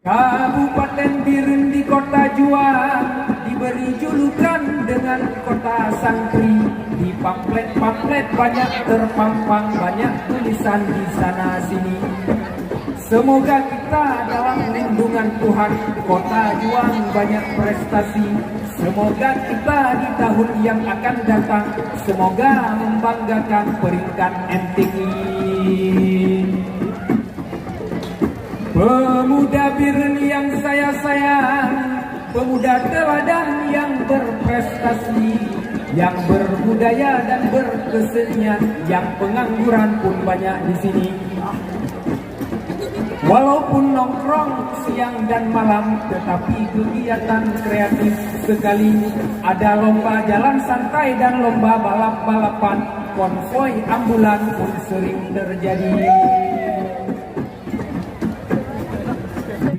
Kabupaten Biren di kota Juang diberi julukan dengan kota santri. Di pamflet-pamflet banyak terpampang, banyak tulisan di sana sini. Semoga kita dalam lindungan Tuhan, kota Juang banyak prestasi. Semoga kita di tahun yang akan datang, semoga membanggakan peringkat MTQ. Pemuda Biren yang saya sayang, pemuda teladan yang berprestasi, yang berbudaya dan berkesenian, yang pengangguran pun banyak di sini. Walaupun nongkrong siang dan malam, tetapi kegiatan kreatif sekali. Ada lomba jalan santai dan lomba balap-balapan, konvoi ambulan pun sering terjadi.